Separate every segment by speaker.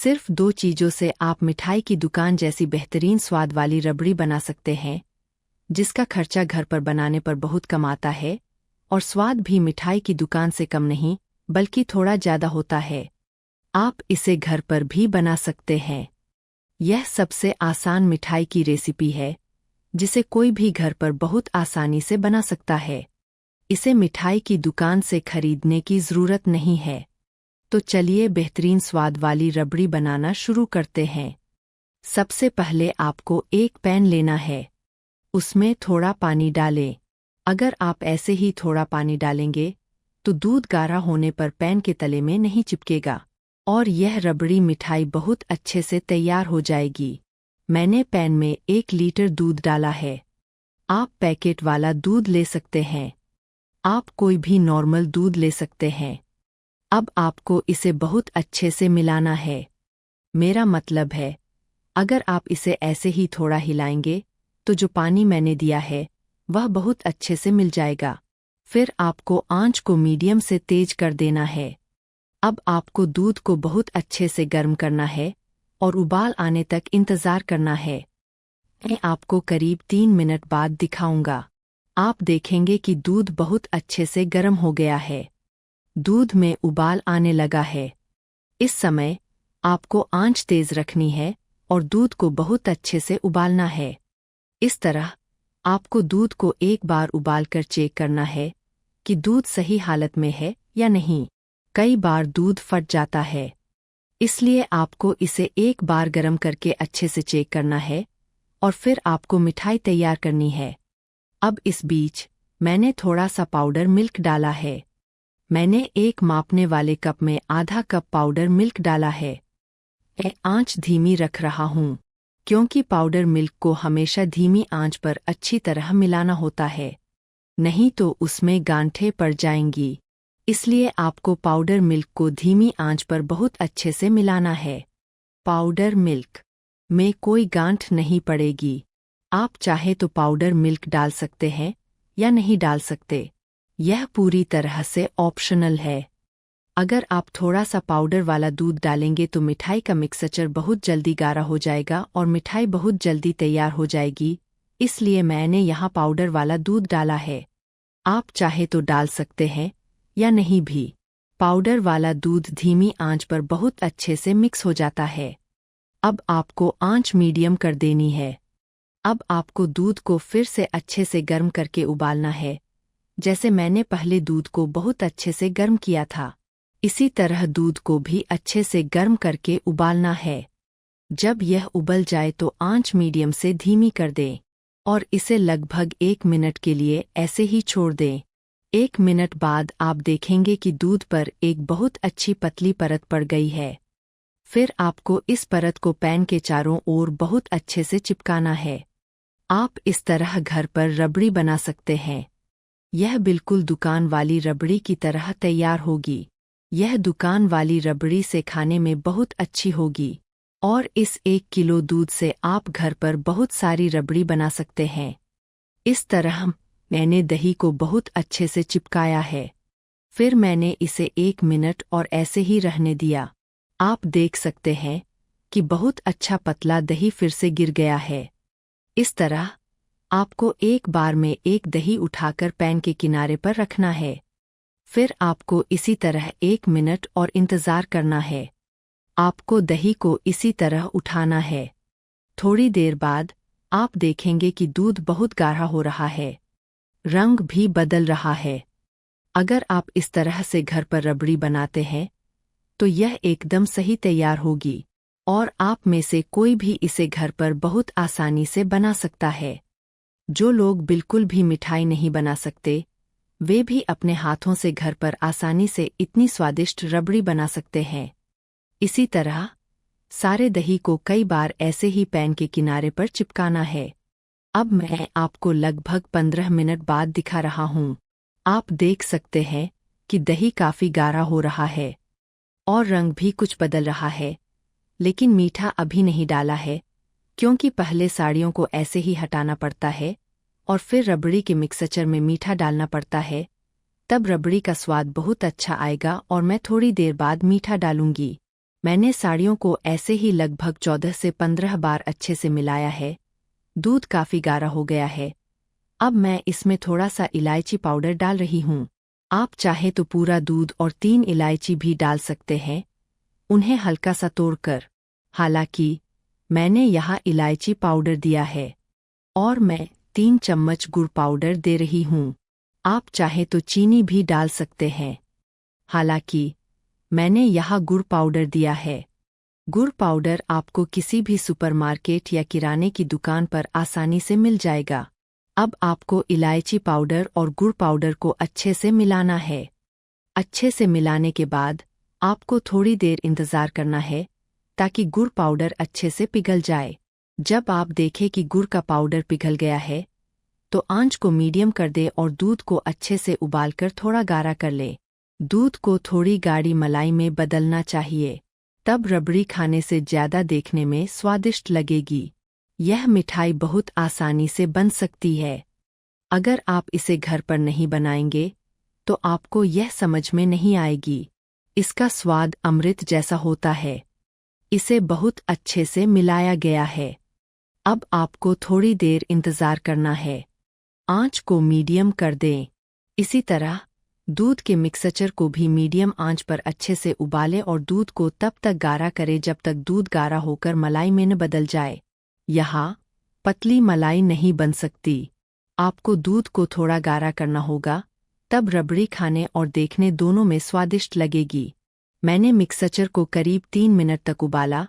Speaker 1: सिर्फ 2 चीज़ों से आप मिठाई की दुकान जैसी बेहतरीन स्वाद वाली रबड़ी बना सकते हैं, जिसका खर्चा घर पर बनाने पर बहुत कम आता है और स्वाद भी मिठाई की दुकान से कम नहीं बल्कि थोड़ा ज़्यादा होता है। आप इसे घर पर भी बना सकते हैं। यह सबसे आसान मिठाई की रेसिपी है, जिसे कोई भी घर पर बहुत आसानी से बना सकता है। इसे मिठाई की दुकान से खरीदने की ज़रूरत नहीं है। तो चलिए बेहतरीन स्वाद वाली रबड़ी बनाना शुरू करते हैं। सबसे पहले आपको एक पैन लेना है। उसमें थोड़ा पानी डालें। अगर आप ऐसे ही थोड़ा पानी डालेंगे तो दूध गाढ़ा होने पर पैन के तले में नहीं चिपकेगा और यह रबड़ी मिठाई बहुत अच्छे से तैयार हो जाएगी। मैंने पैन में 1 लीटर दूध डाला है। आप पैकेट वाला दूध ले सकते हैं। आप कोई भी नॉर्मल दूध ले सकते हैं। अब आपको इसे बहुत अच्छे से मिलाना है। मेरा मतलब है, अगर आप इसे ऐसे ही थोड़ा हिलाएंगे तो जो पानी मैंने दिया है वह बहुत अच्छे से मिल जाएगा। फिर आपको आंच को मीडियम से तेज कर देना है। अब आपको दूध को बहुत अच्छे से गर्म करना है और उबाल आने तक इंतज़ार करना है। मैं आपको करीब 3 मिनट बाद दिखाऊंगा। आप देखेंगे कि दूध बहुत अच्छे से गर्म हो गया है। दूध में उबाल आने लगा है। इस समय आपको आंच तेज रखनी है और दूध को बहुत अच्छे से उबालना है। इस तरह आपको दूध को एक बार उबालकर चेक करना है कि दूध सही हालत में है या नहीं। कई बार दूध फट जाता है, इसलिए आपको इसे एक बार गर्म करके अच्छे से चेक करना है और फिर आपको मिठाई तैयार करनी है। अब इस बीच मैंने थोड़ा सा पाउडर मिल्क डाला है। मैंने एक मापने वाले कप में आधा कप पाउडर मिल्क डाला है। मैं आंच धीमी रख रहा हूँ, क्योंकि पाउडर मिल्क को हमेशा धीमी आंच पर अच्छी तरह मिलाना होता है, नहीं तो उसमें गांठें पड़ जाएंगी। इसलिए आपको पाउडर मिल्क को धीमी आंच पर बहुत अच्छे से मिलाना है। पाउडर मिल्क में कोई गांठ नहीं पड़ेगी। आप चाहे तो पाउडर मिल्क डाल सकते हैं या नहीं डाल सकते। यह पूरी तरह से ऑप्शनल है। अगर आप थोड़ा सा पाउडर वाला दूध डालेंगे तो मिठाई का मिक्सचर बहुत जल्दी गाढ़ा हो जाएगा और मिठाई बहुत जल्दी तैयार हो जाएगी। इसलिए मैंने यहाँ पाउडर वाला दूध डाला है। आप चाहे तो डाल सकते हैं या नहीं भी। पाउडर वाला दूध धीमी आंच पर बहुत अच्छे से मिक्स हो जाता है। अब आपको आंच मीडियम कर देनी है। अब आपको दूध को फिर से अच्छे से गर्म करके उबालना है, जैसे मैंने पहले दूध को बहुत अच्छे से गर्म किया था। इसी तरह दूध को भी अच्छे से गर्म करके उबालना है। जब यह उबल जाए तो आंच मीडियम से धीमी कर दें और इसे लगभग 1 मिनट के लिए ऐसे ही छोड़ दें। 1 मिनट बाद आप देखेंगे कि दूध पर एक बहुत अच्छी पतली परत पड़ गई है। फिर आपको इस परत को पैन के चारों ओर बहुत अच्छे से चिपकाना है। आप इस तरह घर पर रबड़ी बना सकते हैं। यह बिल्कुल दुकान वाली रबड़ी की तरह तैयार होगी। यह दुकान वाली रबड़ी से खाने में बहुत अच्छी होगी और इस 1 किलो दूध से आप घर पर बहुत सारी रबड़ी बना सकते हैं। इस तरह मैंने दही को बहुत अच्छे से चिपकाया है। फिर मैंने इसे 1 मिनट और ऐसे ही रहने दिया। आप देख सकते हैं कि बहुत अच्छा पतला दही फिर से गिर गया है। इस तरह आपको एक बार में एक दही उठाकर पैन के किनारे पर रखना है। फिर आपको इसी तरह 1 मिनट और इंतज़ार करना है। आपको दही को इसी तरह उठाना है। थोड़ी देर बाद आप देखेंगे कि दूध बहुत गाढ़ा हो रहा है, रंग भी बदल रहा है। अगर आप इस तरह से घर पर रबड़ी बनाते हैं तो यह एकदम सही तैयार होगी और आप में से कोई भी इसे घर पर बहुत आसानी से बना सकता है। जो लोग बिल्कुल भी मिठाई नहीं बना सकते, वे भी अपने हाथों से घर पर आसानी से इतनी स्वादिष्ट रबड़ी बना सकते हैं। इसी तरह सारे दही को कई बार ऐसे ही पैन के किनारे पर चिपकाना है। अब मैं आपको लगभग 15 मिनट बाद दिखा रहा हूँ। आप देख सकते हैं कि दही काफ़ी गाढ़ा हो रहा है और रंग भी कुछ बदल रहा है, लेकिन मीठा अभी नहीं डाला है, क्योंकि पहले साड़ियों को ऐसे ही हटाना पड़ता है और फिर रबड़ी के मिक्सचर में मीठा डालना पड़ता है। तब रबड़ी का स्वाद बहुत अच्छा आएगा और मैं थोड़ी देर बाद मीठा डालूंगी। मैंने साड़ियों को ऐसे ही लगभग 14 से 15 बार अच्छे से मिलाया है। दूध काफ़ी गाढ़ा हो गया है। अब मैं इसमें थोड़ा सा इलायची पाउडर डाल रही हूँ। आप चाहे तो पूरा दूध और 3 इलायची भी डाल सकते हैं, उन्हें हल्का सा तोड़कर। हालांकि मैंने यहाँ इलायची पाउडर दिया है। और मैं 3 चम्मच गुड़ पाउडर दे रही हूँ। आप चाहे तो चीनी भी डाल सकते हैं। हालांकि मैंने यहाँ गुड़ पाउडर दिया है। गुड़ पाउडर आपको किसी भी सुपरमार्केट या किराने की दुकान पर आसानी से मिल जाएगा। अब आपको इलायची पाउडर और गुड़ पाउडर को अच्छे से मिलाना है। अच्छे से मिलाने के बाद आपको थोड़ी देर इंतज़ार करना है ताकि गुड़ पाउडर अच्छे से पिघल जाए। जब आप देखें कि गुड़ का पाउडर पिघल गया है, तो आंच को मीडियम कर दे और दूध को अच्छे से उबालकर थोड़ा गाढ़ा कर ले। दूध को थोड़ी गाढ़ी मलाई में बदलना चाहिए, तब रबड़ी खाने से ज़्यादा देखने में स्वादिष्ट लगेगी। यह मिठाई बहुत आसानी से बन सकती है। अगर आप इसे घर पर नहीं बनाएंगे तो आपको यह समझ में नहीं आएगी। इसका स्वाद अमृत जैसा होता है। इसे बहुत अच्छे से मिलाया गया है। अब आपको थोड़ी देर इंतज़ार करना है। आंच को मीडियम कर दें। इसी तरह दूध के मिक्सचर को भी मीडियम आंच पर अच्छे से उबालें और दूध को तब तक गाढ़ा करें जब तक दूध गाढ़ा होकर मलाई में न बदल जाए। यहाँ पतली मलाई नहीं बन सकती। आपको दूध को थोड़ा गाढ़ा करना होगा, तब रबड़ी खाने और देखने दोनों में स्वादिष्ट लगेगी। मैंने मिक्सचर को करीब 3 मिनट तक उबाला।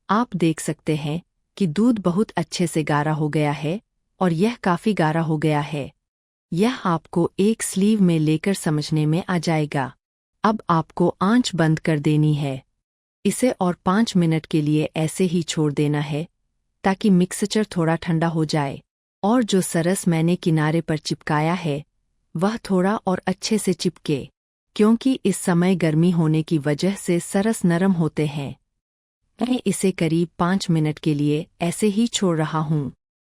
Speaker 1: आप देख सकते हैं कि दूध बहुत अच्छे से गाढ़ा हो गया है और यह काफ़ी गाढ़ा हो गया है। यह आपको एक स्लीव में लेकर समझने में आ जाएगा। अब आपको आंच बंद कर देनी है। इसे और 5 मिनट के लिए ऐसे ही छोड़ देना है ताकि मिक्सचर थोड़ा ठंडा हो जाए और जो सरस मैंने किनारे पर चिपकाया है वह थोड़ा और अच्छे से चिपके, क्योंकि इस समय गर्मी होने की वजह से सरस नरम होते हैं। मैं इसे करीब 5 मिनट के लिए ऐसे ही छोड़ रहा हूँ।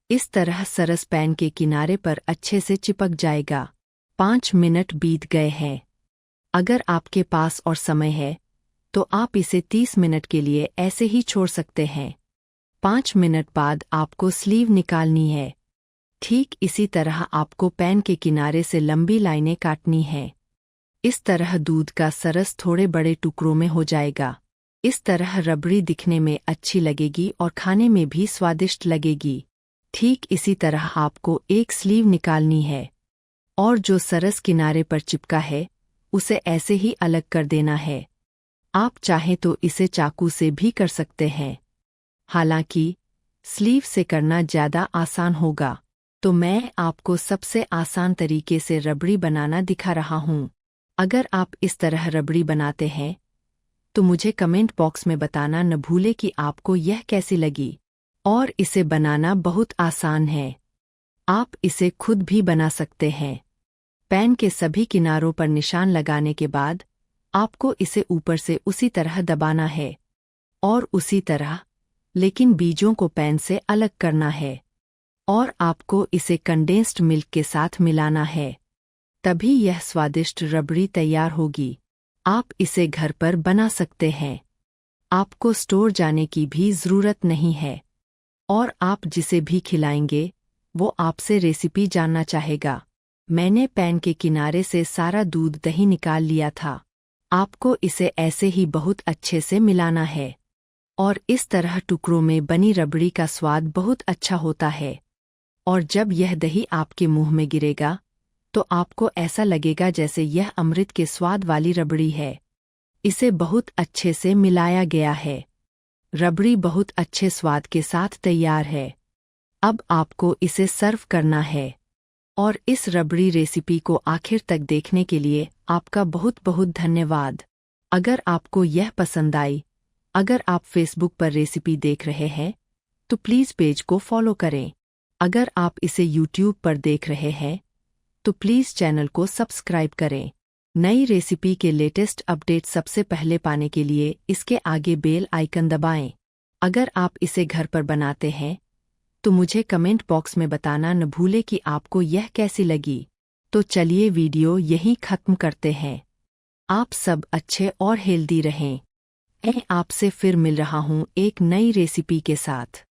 Speaker 1: इस तरह सरस पैन के किनारे पर अच्छे से चिपक जाएगा। 5 मिनट बीत गए हैं। अगर आपके पास और समय है तो आप इसे 30 मिनट के लिए ऐसे ही छोड़ सकते हैं। 5 मिनट बाद आपको स्लीव निकालनी है। ठीक इसी तरह आपको पैन के किनारे से लंबी लाइनें काटनी हैं। इस तरह दूध का सरस थोड़े बड़े टुकड़ों में हो जाएगा। इस तरह रबड़ी दिखने में अच्छी लगेगी और खाने में भी स्वादिष्ट लगेगी। ठीक इसी तरह आपको एक स्लीव निकालनी है और जो सरस किनारे पर चिपका है उसे ऐसे ही अलग कर देना है। आप चाहें तो इसे चाकू से भी कर सकते हैं। हालांकि स्लीव से करना ज़्यादा आसान होगा, तो मैं आपको सबसे आसान तरीके से रबड़ी बनाना दिखा रहा हूँ। अगर आप इस तरह रबड़ी बनाते हैं तो मुझे कमेंट बॉक्स में बताना न भूले कि आपको यह कैसी लगी। और इसे बनाना बहुत आसान है। आप इसे खुद भी बना सकते हैं। पैन के सभी किनारों पर निशान लगाने के बाद आपको इसे ऊपर से उसी तरह दबाना है और उसी तरह, लेकिन बीजों को पैन से अलग करना है और आपको इसे कंडेंस्ड मिल्क के साथ मिलाना है। तभी यह स्वादिष्ट रबड़ी तैयार होगी। आप इसे घर पर बना सकते हैं। आपको स्टोर जाने की भी ज़रूरत नहीं है और आप जिसे भी खिलाएंगे वो आपसे रेसिपी जानना चाहेगा। मैंने पैन के किनारे से सारा दूध दही निकाल लिया था। आपको इसे ऐसे ही बहुत अच्छे से मिलाना है और इस तरह टुकड़ों में बनी रबड़ी का स्वाद बहुत अच्छा होता है। और जब यह दही आपके मुंह में गिरेगा तो आपको ऐसा लगेगा जैसे यह अमृत के स्वाद वाली रबड़ी है। इसे बहुत अच्छे से मिलाया गया है। रबड़ी बहुत अच्छे स्वाद के साथ तैयार है। अब आपको इसे सर्व करना है। और इस रबड़ी रेसिपी को आखिर तक देखने के लिए आपका बहुत बहुत धन्यवाद। अगर आपको यह पसंद आई, अगर आप फेसबुक पर रेसिपी देख रहे हैं तो प्लीज़ पेज को फॉलो करें। अगर आप इसे यूट्यूब पर देख रहे हैं तो प्लीज़ चैनल को सब्सक्राइब करें। नई रेसिपी के लेटेस्ट अपडेट सबसे पहले पाने के लिए इसके आगे बेल आइकन दबाएं। अगर आप इसे घर पर बनाते हैं तो मुझे कमेंट बॉक्स में बताना न भूले कि आपको यह कैसी लगी। तो चलिए वीडियो यहीं ख़त्म करते हैं। आप सब अच्छे और हेल्दी रहें। मैं आपसे फिर मिल रहा हूँ एक नई रेसिपी के साथ।